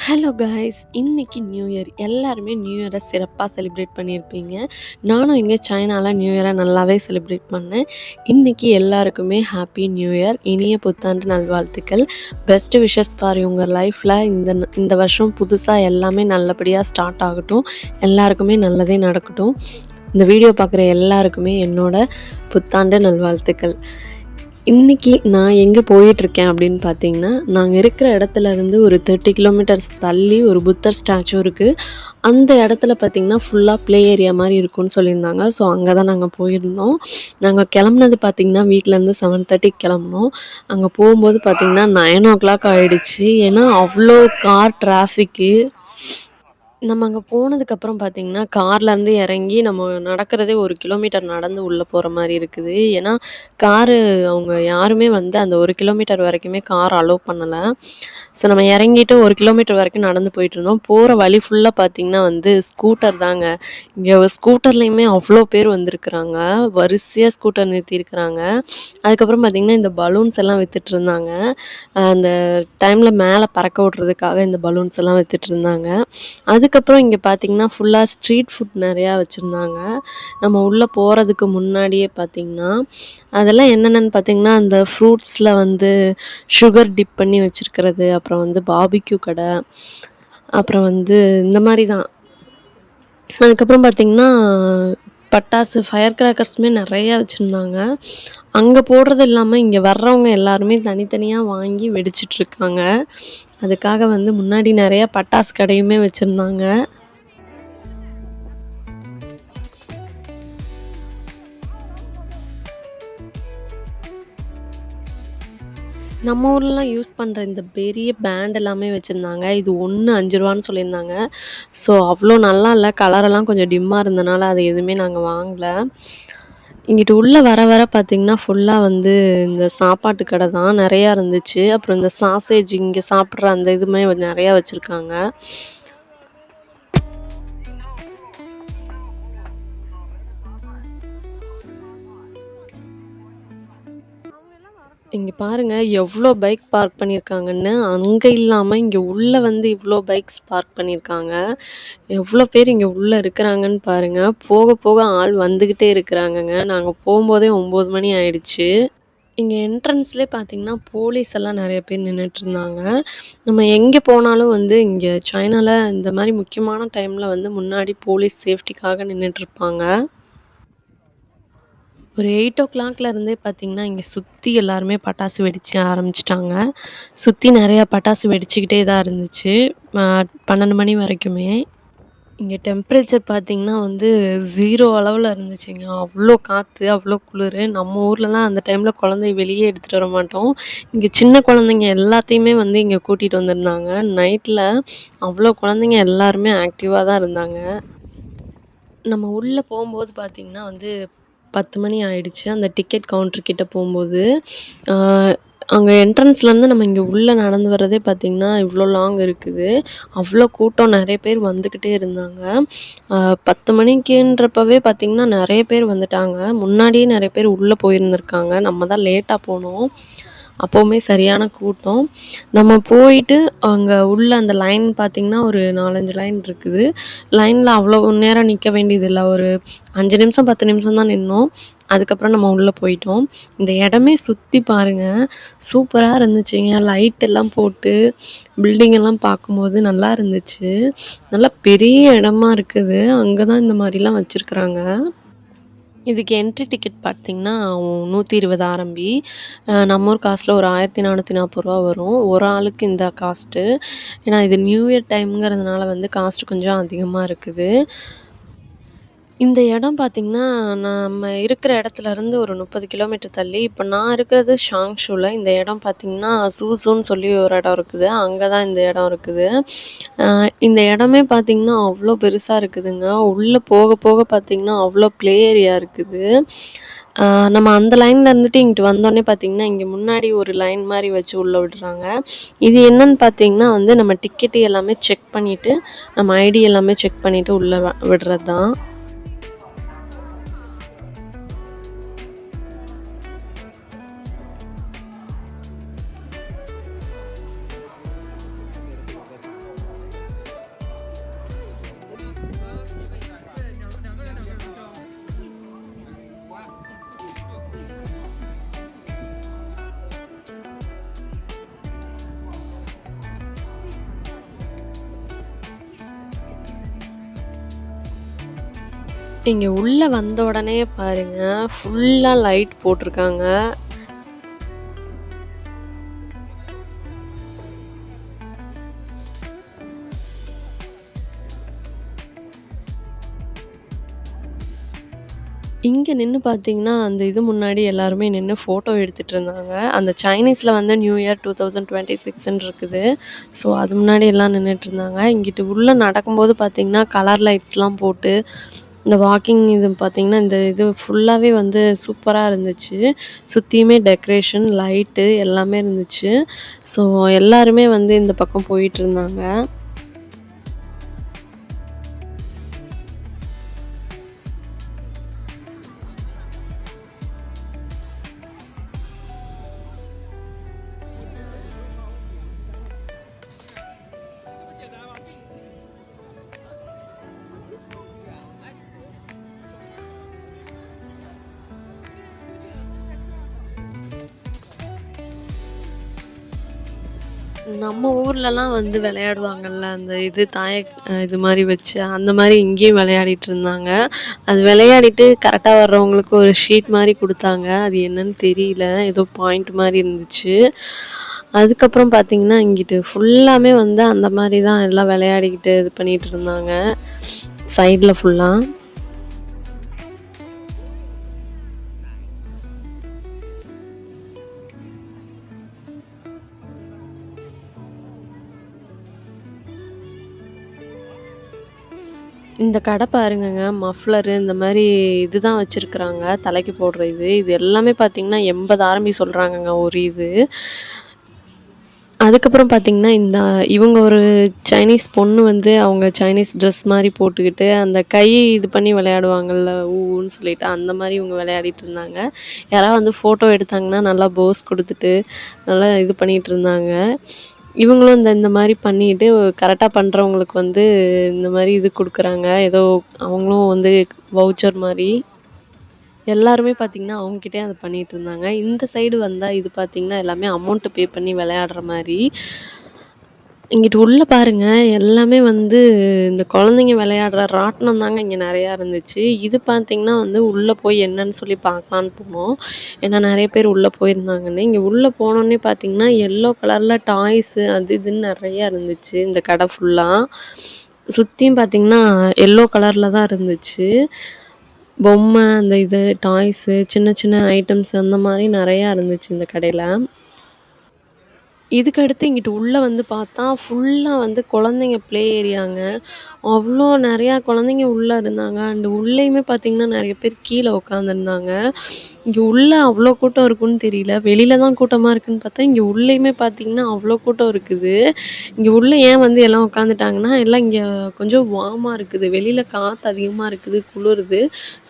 Hello guys, இன்னைக்கு new year. எல்லாருமே new இயரை சிறப்பாக செலிப்ரேட் பண்ணியிருப்பீங்க. நானும் இங்கே சைனால நியூ இயரை நல்லாவே செலிப்ரேட் பண்ணேன். இன்னைக்கு எல்லாருக்குமே ஹாப்பி நியூ இயர், இனிய புத்தாண்டு நல்வாழ்த்துக்கள். பெஸ்ட் விஷஸ் ஃபார் உங்கள் லைஃப்பில். இந்த வருஷம் புதுசாக எல்லாமே நல்லபடியாக ஸ்டார்ட் ஆகட்டும். எல்லாருக்குமே நல்லதே நடக்கட்டும். இந்த வீடியோ பார்க்குற எல்லாருக்குமே என்னோட புத்தாண்டு நல்வாழ்த்துக்கள். இன்றைக்கி நான் எங்கே போயிட்டுருக்கேன் அப்படின்னு பார்த்தீங்கன்னா, நாங்கள் இருக்கிற இடத்துலேருந்து ஒரு 30 கிலோமீட்டர்ஸ் தள்ளி ஒரு புத்தர் ஸ்டாச்சு இருக்குது. அந்த இடத்துல பார்த்திங்கன்னா ஃபுல்லாக ப்ளே ஏரியா மாதிரி இருக்கும்னு சொல்லியிருந்தாங்க. ஸோ அங்கே தான் நாங்கள் போயிருந்தோம். நாங்கள் கிளம்புனது பார்த்திங்கன்னா வீட்டிலேருந்து 7:30 கிளம்புனோம். அங்கே போகும்போது பார்த்திங்கன்னா 9 ஆகிடுச்சு. ஏன்னா அவ்வளோ கார் டிராஃபிக்கு. நம்ம அங்கே போனதுக்கப்புறம் பார்த்திங்கன்னா கார்லேருந்து இறங்கி நம்ம நடக்கிறதே 1 கிலோமீட்டர் நடந்து உள்ளே போகிற மாதிரி இருக்குது. ஏன்னா அவங்க யாருமே வந்து அந்த 1 கிலோமீட்டர் வரைக்குமே கார் அலோவ் பண்ணலை. ஸோ நம்ம இறங்கிட்டு 1 கிலோமீட்டர் வரைக்கும் நடந்து போயிட்டுருந்தோம். போகிற வழி ஃபுல்லாக பார்த்திங்கன்னா வந்து ஸ்கூட்டர் தாங்க. இங்கே ஸ்கூட்டர்லேயுமே அவ்வளோ பேர் வந்திருக்குறாங்க. வரிசையாக ஸ்கூட்டர் நிறுத்தியிருக்கிறாங்க. அதுக்கப்புறம் பார்த்திங்கன்னா இந்த பலூன்ஸ் எல்லாம் விற்றுட்ருந்தாங்க. அந்த டைமில் மேலே பறக்க விட்றதுக்காக இந்த பலூன்ஸ் எல்லாம் விற்றுட்ருந்தாங்க. அதுக்கப்புறம் இங்கே பார்த்திங்கன்னா ஃபுல்லாக ஸ்ட்ரீட் ஃபுட் நிறையா வச்சுருந்தாங்க. நம்ம உள்ளே போகிறதுக்கு முன்னாடியே பார்த்திங்கன்னா அதெல்லாம் என்னென்னு பார்த்திங்கன்னா அந்த ஃப்ரூட்ஸில் வந்து சுகர் டிப் பண்ணி வச்சுருக்கிறது, அப்புறம் வந்து பார்பிக்யூ கடை, அப்புறம் வந்து இந்த மாதிரி தான். அதுக்கப்புறம் பார்த்திங்கன்னா பட்டாசு ஃபயர் கிராக்கர்ஸுமே நிறையா வச்சுருந்தாங்க. அங்கே போடுறது இல்லாமல் இங்கே வர்றவங்க எல்லாருமே தனித்தனியாக வாங்கி வெடிச்சிட்ருக்காங்க. அதுக்காக வந்து முன்னாடி நிறையா பட்டாசு கடையுமே வச்சுருந்தாங்க. நம்ம ஊர்லலாம் யூஸ் பண்ணுற இந்த பெரிய பேண்ட் எல்லாமே வச்சுருந்தாங்க. இது ஒன்று 5 ரூபான்னு சொல்லியிருந்தாங்க. ஸோ அவ்வளோ நல்லா இல்லை. கலரெல்லாம் கொஞ்சம் டிம்மாக இருந்தனால அது எதுவுமே நாங்கள் வாங்கலை. இங்கிட்டு உள்ளே வர வர பார்த்திங்கன்னா ஃபுல்லாக வந்து இந்த சாப்பாட்டு கடை தான் நிறையா இருந்துச்சு. அப்புறம் இந்த சாசேஜ் இங்கே சாப்பிட்ற அந்த இதுவுமே நிறையா வச்சுருக்காங்க. இங்கே பாருங்கள் எவ்வளோ பைக் பார்க் பண்ணியிருக்காங்கன்னு. அங்கே இல்லாமல் இங்கே உள்ளே வந்து இவ்வளோ பைக்ஸ் பார்க் பண்ணியிருக்காங்க. எவ்வளோ பேர் இங்கே உள்ளே இருக்கிறாங்கன்னு பாருங்கள். போக போக ஆள் வந்துக்கிட்டே இருக்கிறாங்கங்க. நாங்கள் போகும்போதே 9 மணி ஆயிடுச்சு. இங்கே என்ட்ரன்ஸ்லேயே பார்த்திங்கன்னா போலீஸ் எல்லாம் நிறைய பேர் நின்றுட்டுருந்தாங்க. நம்ம எங்கே போனாலும் வந்து இங்கே சைனாவில் இந்த மாதிரி முக்கியமான டைமில் வந்து முன்னாடி போலீஸ் சேஃப்டிக்காக நின்றுட்டுருப்பாங்க. ஒரு 8 இருந்தே பார்த்திங்கன்னா இங்கே சுற்றி எல்லாருமே பட்டாசு வெடிக்க ஆரம்பிச்சிட்டாங்க. சுற்றி நிறையா பட்டாசு வெடிச்சிக்கிட்டே தான் இருந்துச்சு 12 மணி வரைக்குமே. இங்கே டெம்பரேச்சர் பார்த்திங்கன்னா வந்து 0 அளவில் இருந்துச்சுங்க. அவ்வளோ காற்று, அவ்வளோ குளிர். நம்ம ஊர்லலாம் அந்த டைமில் குழந்தைய வெளியே எடுத்துகிட்டு வர மாட்டோம். இங்கே சின்ன குழந்தைங்க எல்லாத்தையுமே வந்து இங்கே கூட்டிகிட்டு வந்திருந்தாங்க. நைட்டில் அவ்வளோ குழந்தைங்க எல்லாருமே ஆக்டிவாக தான் இருந்தாங்க. நம்ம உள்ளே போகும்போது பார்த்திங்கன்னா வந்து 10 மணி ஆயிடுச்சு. அந்த டிக்கெட் கவுண்டர்கிட்ட போகும்போது அங்கே என்ட்ரன்ஸ்லேருந்து நம்ம இங்கே உள்ளே நடந்து வர்றதே பார்த்திங்கன்னா இவ்வளோ லாங் இருக்குது. அவ்வளோ கூட்டம், நிறைய பேர் வந்துக்கிட்டே இருந்தாங்க. 10 மணிக்குன்றப்பவே பார்த்திங்கன்னா நிறைய பேர் வந்துட்டாங்க. முன்னாடியே நிறைய பேர் உள்ளே போயிருந்துருக்காங்க. நம்ம தான் லேட்டாக போனோம். அப்போவுமே சரியான கூட்டம். நம்ம போயிட்டு அங்கே உள்ள அந்த லைன் பார்த்திங்கன்னா ஒரு 4-5 லைன் இருக்குது. லைனில் அவ்வளோ நேரம் நிற்க வேண்டியதில்லை. ஒரு 5 நிமிஷம் 10 நிமிஷம் தான் நின்னோம். அதுக்கப்புறம் நம்ம உள்ளே போயிட்டோம். இந்த இடமே சுற்றி பாருங்கள், சூப்பராக இருந்துச்சுங்க. லைட்டெல்லாம் போட்டு பில்டிங்கெல்லாம் பார்க்கும்போது நல்லா இருந்துச்சு. நல்லா பெரிய இடமா இருக்குது. அங்கே தான் இந்த மாதிரிலாம் வச்சுருக்குறாங்க. இதுக்கு என்ட்ரி டிக்கெட் பார்த்திங்கன்னா 120 ஆரம்பி. நம்ம ஊர் காசில் ஒரு 1440 வரும். ஒரு ஆளுக்கு இந்த காஸ்ட்டு. ஏன்னா இது நியூ இயர் டைம்ங்கிறதுனால வந்து காஸ்ட்டு கொஞ்சம் அதிகமாக இருக்குது. இந்த இடம் பார்த்திங்கன்னா நம்ம இருக்கிற இடத்துலேருந்து ஒரு 30 கிலோமீட்டர் தள்ளி. இப்போ நான் இருக்கிறது ஷாங்ஷூவில். இந்த இடம் பார்த்திங்கன்னா சூசூன்னு சொல்லி ஒரு இடம் இருக்குது. அங்கே தான் இந்த இடம் இருக்குது. இந்த இடமே பார்த்திங்கன்னா அவ்வளோ பெருசாக இருக்குதுங்க. உள்ளே போக போக பார்த்திங்கன்னா அவ்வளோ ப்ளே ஏரியா இருக்குது. நம்ம அந்த லைனில் இருந்துட்டு இங்கிட்டு வந்தோடனே பார்த்திங்கன்னா இங்கே முன்னாடி ஒரு லைன் மாதிரி வச்சு உள்ளே விடுறாங்க. இது என்னன்னு பார்த்திங்கன்னா வந்து நம்ம டிக்கெட்டு எல்லாமே செக் பண்ணிவிட்டு, நம்ம ஐடி எல்லாமே செக் பண்ணிவிட்டு உள்ளே விடுறது தான். இங்க உள்ள வந்த உடனே பாருங்க, ஃபுல்லா லைட் போட்டிருக்காங்க. இங்க நின்னு பார்த்தீங்கன்னா, அந்த இது முன்னாடி எல்லாருமே நின்னு ஃபோட்டோ எடுத்துட்டு இருந்தாங்க. அந்த சைனீஸ்ல வந்து நியூ இயர் 2026ன்னு இருக்குது. ஸோ, அது முன்னாடி எல்லாம் நின்னுட்டுருந்தாங்க. இங்கிட்டு உள்ள நடக்கும்போது பார்த்தீங்கன்னா, கலர் லைட்ஸ்லாம் போட்டு, இந்த வாக்கிங் இது பார்த்தீங்கன்னா, இந்த இது ஃபுல்லாவே வந்து சூப்பரா இருந்துச்சு. சுத்தியுமே டெக்கரேஷன், லைட்டு எல்லாமே இருந்துச்சு. ஸோ, எல்லாருமே வந்து இந்த பக்கம் போயிட்டுருந்தாங்க. நம்ம ஊர்லலாம் வந்து விளையாடுவாங்கல்ல, அந்த இது இது மாரி வச்சு, அந்த மாரி இங்கேயும் விளையாடிட்டு இருந்தாங்க. அது விளையாடிட்டு கரெக்ட்டா வர்றவங்களுக்கு ஒரு ஷீட் மாரி குடுத்தாங்க. அது என்னன்னு தெரியல. ஏதோ பாயிண்ட் மாரி இருந்துச்சு. அதுக்கப்புறம் பார்த்தீங்கன்னா, இங்கிட்டு ஃபுல்லாமே வந்து அந்த மாரி தான் எல்லாம் விளையாடிக்கிட்டு இது பண்ணிட்டு இருந்தாங்க. சைடுல ஃபுல்லா. இந்த கடை பாருங்கங்க. மஃப்ளரு இந்த மாரி இதுதான் வச்சிருக்கிறாங்க. தலைக்கு போடுற இது. இது எல்லாமே பார்த்தீங்கன்னா, 80 ஆர்எம்பி சொல்றாங்கங்க ஒரு இது. அதுக்கப்புறம் பார்த்தீங்கன்னா, இவங்க ஒரு சைனீஸ் பொண்ணு வந்து அவங்க சைனீஸ் ட்ரெஸ் மாரி போட்டுக்கிட்டு, அந்த கை இது பண்ணி விளையாடுவாங்கல்ல, ஊன்னு சொல்லிட்டு, அந்த மாரி இவங்க விளையாடிட்டு இருந்தாங்க. யாராவது வந்து ஃபோட்டோ எடுத்தாங்கன்னா, நல்லா போஸ் குடுத்துட்டு, நல்லா இது பண்ணிட்டு இருந்தாங்க. இவங்களும் இந்த மாரி பண்ணிட்டு, கரெக்ட்டா பண்றவங்களுக்கு வந்து இந்த மாரி இது குடுக்குறாங்க. ஏதோ அவங்களும் வந்து வவுச்சர் மாரி. எல்லாருமே பார்த்தீங்கன்னா, அவங்ககிட்டயே அத பண்ணிட்டுருந்தாங்க. இந்த சைடு வந்தா இது பார்த்தீங்கன்னா, எல்லாமே அமௌண்ட் பே பண்ணி விளையாடுற மாரி. இங்கிட்டு உள்ள பாருங்க, எல்லாமே வந்து இந்த குழந்தைங்க விளையாடுற ராட்டினம் தாங்க இங்க நெறையா இருந்துச்சு. இது பார்த்தீங்கன்னா வந்து உள்ள போய் என்னன்னு சொல்லி பார்க்கலான்னு போனோம். ஏன்னா நெறைய பேர் உள்ள போயிருந்தாங்கன்னு. இங்க உள்ள போனோனே பார்த்தீங்கன்னா, எல்லோ கலர்ல டாய்ஸு அது இதுன்னு நெறையா இருந்துச்சு இந்த கடை ஃபுல்லா. சுத்தியும் பார்த்தீங்கன்னா, எல்லோ கலர்ல தான் இருந்துச்சு. பொம்மை, அந்த இது டாய்ஸு, சின்ன சின்ன ஐட்டம்ஸ் அந்த மாரி நெறையா இருந்துச்சு இந்த கடையில. இதுக்கடுத்து இங்கிட்டு உள்ள வந்து பார்த்தா, ஃபுல்லா வந்து குழந்தைங்க ப்ளே ஏரியாங்க. அவ்ளோ நெறையா குழந்தைங்க உள்ள இருந்தாங்க. அண்ட் உள்ளயுமே பார்த்தீங்கன்னா, நெறைய பேர் கீழ உட்காந்துருந்தாங்க. இங்க உள்ள அவ்ளோ கூட்டம் இருக்குன்னு தெரியல. வெளில தான் கூட்டமா இருக்குன்னு பார்த்தா, இங்க உள்ளயுமே பார்த்தீங்கன்னா, அவ்ளோ கூட்டம் இருக்குது. இங்க உள்ள ஏன் வந்து எல்லாம் உட்காந்துட்டாங்கன்னா, எல்லாம் இங்க கொஞ்சம் வார்மா இருக்குது. வெளில காத்து அதிகமா இருக்குது, குளிருது.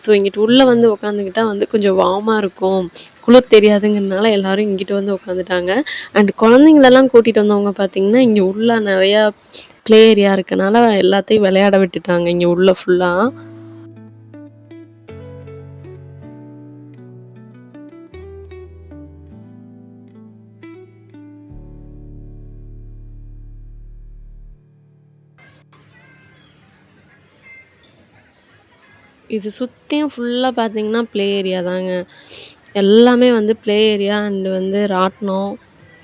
ஸோ, இங்கிட்டு உள்ள வந்து உட்காந்துக்கிட்டா வந்து கொஞ்சம் வார்மா இருக்கும். குளிர் தெரியாதுங்கிறனால எல்லாரும் இங்கிட்டு வந்து உட்காந்துட்டாங்க. அண்ட் குழந்தைங்களெல்லாம் கூட்டிட்டு வந்தவங்க பார்த்தீங்கன்னா, இங்க உள்ள நெறையா ப்ளே ஏரியா இருக்கனால எல்லாத்தையும் விளையாட விட்டுட்டாங்க இங்க உள்ள ஃபுல்லா. இது சுத்தியும் ஃபுல்லா பார்த்தீங்கன்னா, ப்ளே ஏரியா தாங்க. எல்லாமே வந்து ப்ளே ஏரியா அண்ட் வந்து ராட்டினம்,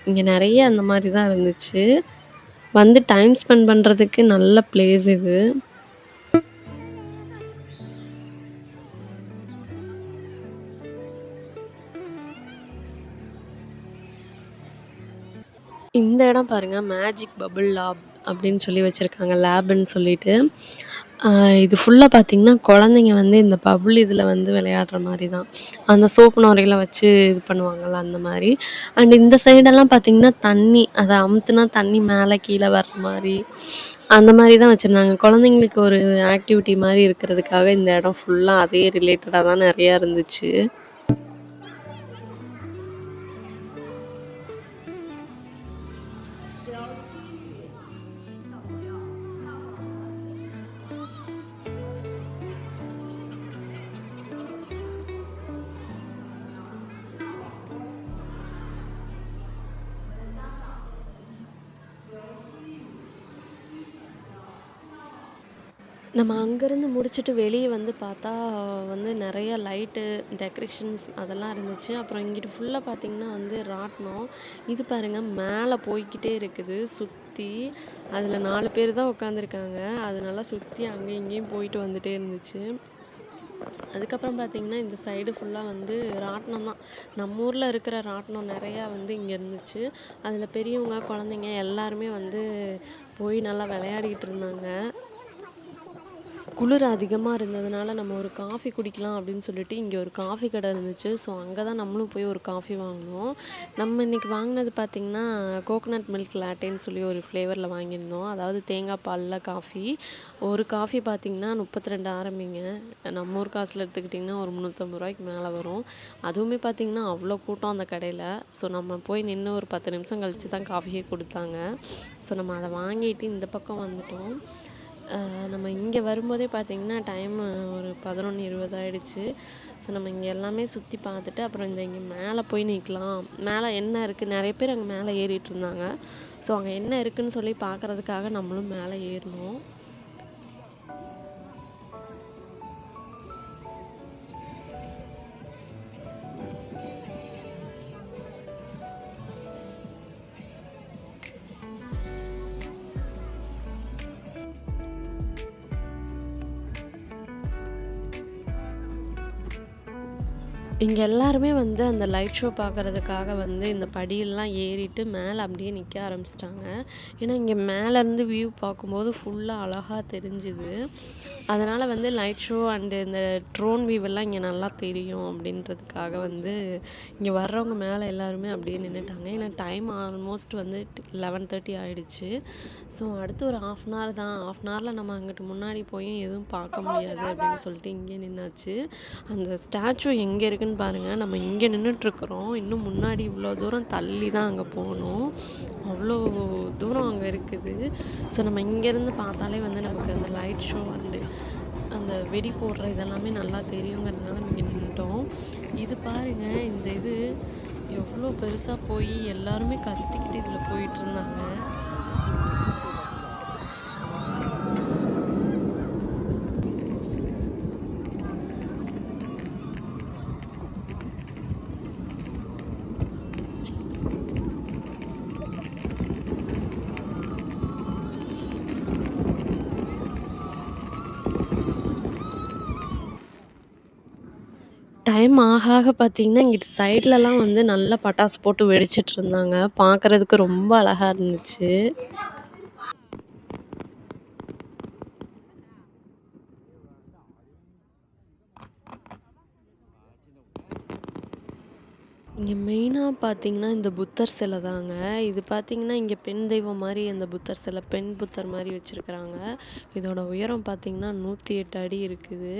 இங்க நெறைய அந்த மாரி தான் இருந்துச்சு. வந்து டைம் ஸ்பெண்ட் பண்றதுக்கு நல்ல பிளேஸ் இது. இந்த இடம் பாருங்க, மேஜிக் பபிள் லாப் அப்படின்னு சொல்லி வச்சிருக்காங்க. லேப்ன்னு சொல்லிட்டு. அ இது ஃபுல்லா பார்த்தீங்கன்னா, குழந்தைங்க வந்து இந்த பபிள் இதில வந்து விளையாடுற மாரி தான். அந்த சோப்பு நுரையில வச்சு இது பண்ணுவாங்கல்ல, அந்த மாரி. அண்ட் இந்த சைடெல்லாம் பார்த்தீங்கன்னா, தண்ணி அத அமுத்துனா தண்ணி மேல கீழ வர்ற மாரி, அந்த மாரி தான் வச்சிருந்தாங்க. குழந்தைங்களுக்கு ஒரு ஆக்டிவிட்டி மாரி இருக்கிறதுக்காக இந்த இடம் ஃபுல்லா அதே ரிலேட்டடா தான் நெறையா இருந்துச்சு. நம்ம அங்கேருந்து முடிச்சுட்டு வெளிய வந்து பார்த்தா வந்து நெறைய லைட்டு, டெக்கரேஷன்ஸ் அதெல்லாம் இருந்துச்சு. அப்புறம் இங்கிட்டு ஃபுல்லா பார்த்தீங்கன்னா வந்து ராட்டினம். இது பாருங்க மேல போய்க்கிட்டே இருக்குது சுத்தி. அதில 4 பேர் தான் உட்காந்துருக்காங்க. அது நல்லா சுத்தி அங்கேயும் இங்கேயும் போயிட்டு வந்துட்டே இருந்துச்சு. அதுக்கப்புறம் பார்த்தீங்கன்னா, இந்த சைடு ஃபுல்லா வந்து ராட்டினம் தான். நம்ம ஊர்ல இருக்கிற ராட்டினம் நெறையா வந்து இங்க இருந்துச்சு. அதில பெரியவங்க, குழந்தைங்க எல்லாருமே வந்து போய் நல்லா விளையாடிட்டு இருந்தாங்க. குளிர் அதிகமா இருந்ததுனால, நம்ம ஒரு காஃபி குடிக்கலாம் அப்படின்னு சொல்லிட்டு, இங்க ஒரு காஃபி கடை இருந்துச்சு. ஸோ, அங்க தான் நம்மளும் போய் ஒரு காஃபி வாங்குனோம். நம்ம இன்னைக்கு வாங்குனது பார்த்தீங்கன்னா, கோகனட் மில்க் லாட்டேன்னு சொல்லி ஒரு ஃப்ளேவர்ல வாங்கியிருந்தோம். அதாவது தேங்காய் பால்ல காஃபி. ஒரு காஃபி பார்த்தீங்கன்னா, 32 ஆரம்பிங்க. நம்ம ஊர் காசுல எடுத்துக்கிட்டிங்கன்னா, ஒரு ரூ. 350 மேல வரும். அதுவுமே பார்த்தீங்கன்னா, அவ்வளோ கூட்டம் அந்த கடையில. ஸோ, நம்ம போய் நின்னு ஒரு 10 நிமிஷம் கழிச்சு தான் காஃபியே குடுத்தாங்க. ஸோ, நம்ம அத வாங்கிட்டு இந்த பக்கம் வந்துட்டோம். நம்ம இங்கே வரும்போதே பார்த்தீங்கன்னா டைமு ஒரு 11, 20 ஆயிடுச்சு. ஸோ நம்ம இங்கே எல்லாமே சுற்றி பார்த்துட்டு அப்புறம் இங்கே மேலே போய் நிற்கலாம். மேலே என்ன இருக்குது, நிறைய பேர் அங்கே மேலே ஏறிட்டு இருந்தாங்க. ஸோ அங்கே என்ன இருக்குன்னு சொல்லி பார்க்குறதுக்காக நம்மளும் மேலே ஏறினோம். இங்க எல்லாருமே வந்து அந்த லைட் ஷோ பார்க்கறதுக்காக வந்து இந்த படியெல்லாம் ஏறிட்டு மேல அப்படியே நிக்க ஆரம்பிச்சுட்டாங்க. ஏன்னா, இங்க மேலருந்து வியூ பார்க்கும்போது ஃபுல்லா அழகா தெரிஞ்சுது. அதனால வந்து லைட் ஷோ அண்டு இந்த ட்ரோன் வியூவெல்லாம் இங்க நல்லா தெரியும் அப்படின்றதுக்காக வந்து இங்க வர்றவங்க மேல எல்லாருமே அப்படியே நின்னுட்டாங்க. ஏன்னா டைம் ஆல்மோஸ்ட் வந்து 11:30 ஆயிடுச்சு. ஸோ அடுத்து ஒரு 1/2 அன் ஹவர் தான். 1/2 அன் ஹவர்ல நம்ம அங்கிட்டு முன்னாடி போயும் எதுவும் பார்க்க முடியாது அப்படின்னு சொல்லிட்டு இங்கேயே நின்னாச்சு. அந்த ஸ்டாச்சு எங்க இருக்குன்னு பாருங்க. நம்ம இங்க நின்னுட்டுருக்குறோம். இன்னும் முன்னாடி இவ்வளோ தூரம் தள்ளி தான் அங்க போணும். அவ்வளோ தூரம் அங்க இருக்குது. ஸோ நம்ம இங்கேருந்து பார்த்தாலே வந்து நமக்கு அந்த லைட் ஷோ அண்டு அந்த வெடி போடுற இதெல்லாமே நல்லா தெரியுங்கிறதுனால நம்ம இங்க நின்னுட்டோம். இது பாருங்க, இந்த இது எவ்வளோ பெருசா போய் எல்லாருமே கத்திக்கிட்டு இதில போயிட்டுருந்தாங்க. டைம் ஆக ஆக பார்த்தீங்கன்னா, இங்கிட்டு சைட்லலாம் வந்து நல்லா பட்டாசு போட்டு வெடிச்சிட்டுருந்தாங்க. பார்க்கறதுக்கு ரொம்ப அழகா இருந்துச்சு. இங்க மெயினா பார்த்தீங்கன்னா, இந்த புத்தர் சிலை தாங்க. இது பார்த்தீங்கன்னா, இங்க பெண் தெய்வம் மாரி அந்த புத்தர் சிலை, பெண் புத்தர் மாரி வச்சிருக்கிறாங்க. இதோட உயரம் பார்த்தீங்கன்னா, 108 அடி இருக்குது.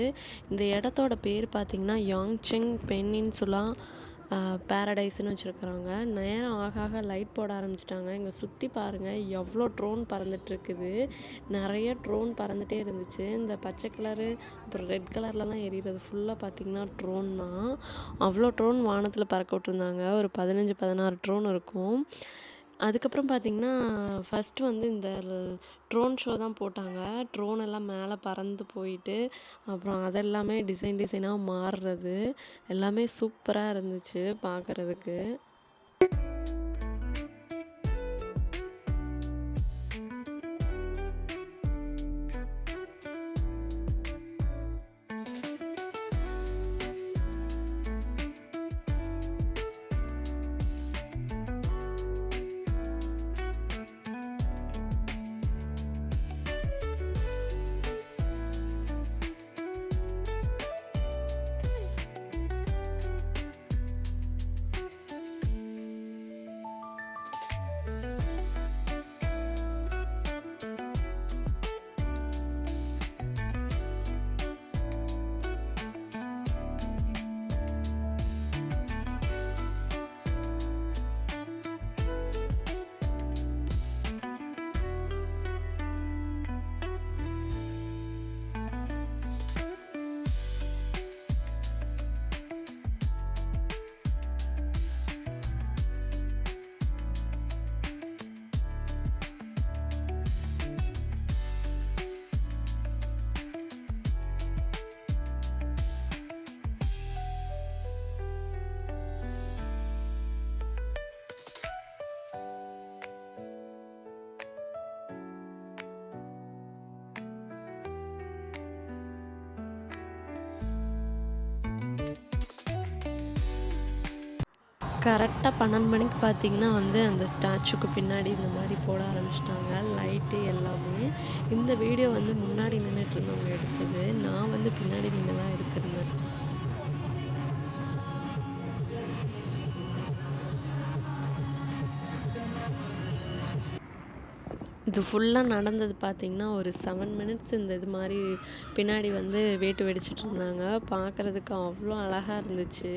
இந்த இடத்தோட பேர் பார்த்தீங்கன்னா, யாங்செங் பெனின்சுலா பேரடைஸ்ன்னு வச்சிருக்கிறாங்க. நேரம் ஆக ஆக லைட் போட ஆரம்பிச்சுட்டாங்க. இங்க சுத்தி பாருங்க, எவ்வளோ ட்ரோன் பறந்துட்டுருக்குது. நெறைய ட்ரோன் பறந்துட்டே இருந்துச்சு. இந்த பச்சை கலரு, அப்புறம் ரெட் கலர்லலாம் எரியிறது ஃபுல்லா பார்த்தீங்கன்னா, ட்ரோன் தான். அவ்வளோ ட்ரோன் வானத்துல பறக்க விட்டுருந்தாங்க. ஒரு 15, 16 ட்ரோன் இருக்கும். அதுக்கப்புறம் பார்த்தீங்கன்னா, ஃபர்ஸ்ட்டு வந்து இந்த ட்ரோன் ஷோ தான் போட்டாங்க. ட்ரோன் எல்லாம் மேல பறந்து போயிட்டு, அப்புறம் அதெல்லாமே டிசைன் டிசைனா மாறுறது, எல்லாமே சூப்பரா இருந்துச்சு பார்க்கறதுக்கு. கரெக்ட்டா 12 மணிக்கு பார்த்தீங்கன்னா வந்து, அந்த ஸ்டாச்சுக்கு பின்னாடி இந்த மாரி போட ஆரம்பிச்சுட்டாங்க. லைட்டு எல்லாமே. இந்த வீடியோ வந்து முன்னாடி நின்னுட்டு இருந்தவங்க எடுத்தது. நான் வந்து பின்னாடி நின்னு தான் எடுத்திருந்தேன். இது ஃபுல்லா நடந்தது பார்த்தீங்கன்னா, ஒரு 7 மினிட்ஸ் இந்த இது மாரி பின்னாடி வந்து வேட்டு வெடிச்சிட்டுருந்தாங்க. பார்க்கறதுக்கு அவ்ளோ அழகா இருந்துச்சு.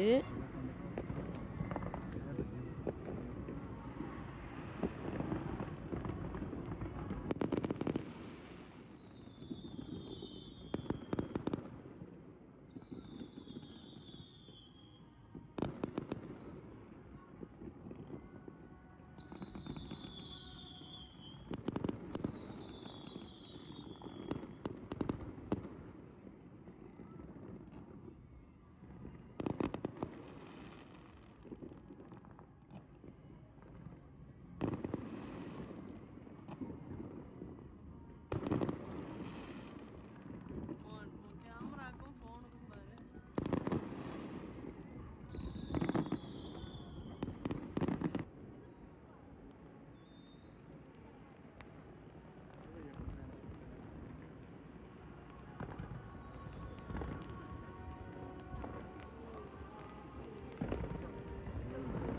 உன் கேமராக்கும் ஃபோனுக்கும் பாரு.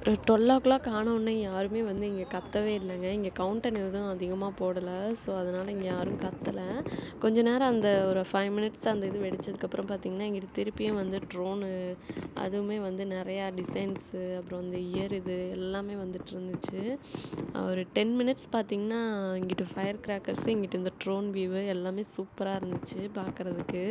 ஒரு 12:00 ஆனோனே யாருமே வந்து இங்க கத்தவே இல்லங்க. இங்க கவுண்டர் எதுவும் அதிகமா போடல. ஸோ, அதனால இங்க யாரும் கத்தல. கொஞ்ச நேரம் அந்த ஒரு 5 மினிட்ஸ் அந்த இது வெடிச்சதுக்கப்புறம் பார்த்தீங்கன்னா, இங்கிட்டு திருப்பியும் வந்து ட்ரோனு அதுவுமே வந்து நெறையா டிசைன்ஸு அப்புறம் அந்த இயர் இது எல்லாமே வந்துட்டுருந்துச்சு. ஒரு 10 மினிட்ஸ் பார்த்தீங்கன்னா, இங்கிட்டு ஃபயர் கிராக்கர்ஸு, இங்கிட்டு இந்த ட்ரோன் வியூவு எல்லாமே சூப்பரா இருந்துச்சு பார்க்கறதுக்கு.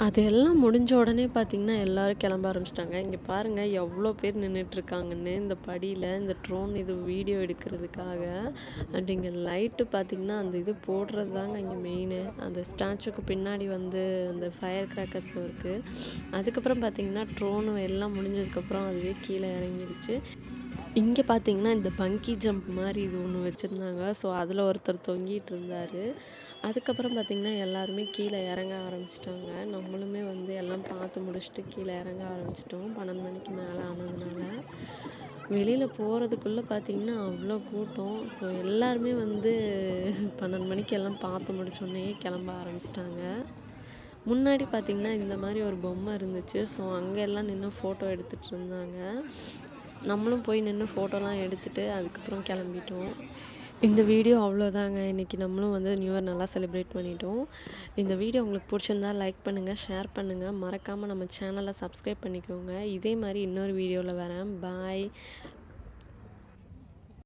அது எல்லாம் முடிஞ்ச உடனே பார்த்தீங்கன்னா, எல்லாரும் கிளம்ப ஆரம்பிச்சுட்டாங்க. இங்க பாருங்க எவ்ளோ பேர் நின்னுட்டுருக்காங்கன்னு, இந்த படியில இந்த ட்ரோன் இது வீடியோ எடுக்கிறதுக்காக. அண்ட் இங்க லைட்டு பார்த்தீங்கன்னா, அந்த இது போடுறது தாங்க இங்க மெயினு. அந்த ஸ்டாச்சுக்கு பின்னாடி வந்து அந்த ஃபயர் கிராக்கர்ஸும் இருக்கு. அதுக்கப்புறம் பார்த்தீங்கன்னா, ட்ரோனு எல்லாம் முடிஞ்சதுக்கப்புறம் அதுவே கீழ இறங்கிடுச்சு. இங்க பார்த்தீங்கன்னா, இந்த பங்கி ஜம்ப் மாரி இது ஒண்ணு வச்சிருந்தாங்க. ஸோ, அதில ஒருத்தர் தொங்கிட்டு இருந்தாரு. அதுக்கப்புறம் பார்த்தீங்கன்னா, எல்லாருமே கீழ இறங்க ஆரம்பிச்சுட்டாங்க. நம்மளுமே வந்து எல்லாம் பார்த்து முடிச்சுட்டு கீழ இறங்க ஆரம்பிச்சுட்டோம். 12 மணிக்கு மேல ஆனதுனால. வெளியில போறதுக்குள்ள பார்த்தீங்கன்னா, அவ்ளோ கூட்டம். ஸோ, எல்லாருமே வந்து 12 மணிக்கு எல்லாம் பார்த்து முடிச்சோனே கிளம்ப ஆரம்பிச்சுட்டாங்க. முன்னாடி பார்த்தீங்கன்னா, இந்த மாரி ஒரு பொம்மை இருந்துச்சு. ஸோ, அங்க எல்லாம் நின்னு ஃபோட்டோ எடுத்துட்டு இருந்தாங்க. நம்மளும் போய் நின்னு ஃபோட்டோலாம் எடுத்துட்டு அதுக்கப்புறம் கிளம்பிட்டோம். இந்த வீடியோ அவ்வளோதாங்க. இன்னைக்கு நம்மளும் வந்து நியூ இயர் நல்லா செலிப்ரேட் பண்ணிட்டோம். இந்த வீடியோ உங்களுக்கு புடிச்சிருந்தா லைக் பண்ணுங்க, ஷேர் பண்ணுங்க. மறக்காம நம்ம சேனல சப்ஸ்கிரைப் பண்ணிக்கோங்க. இதே மாரி இன்னொரு வீடியோல வரேன். பாய்.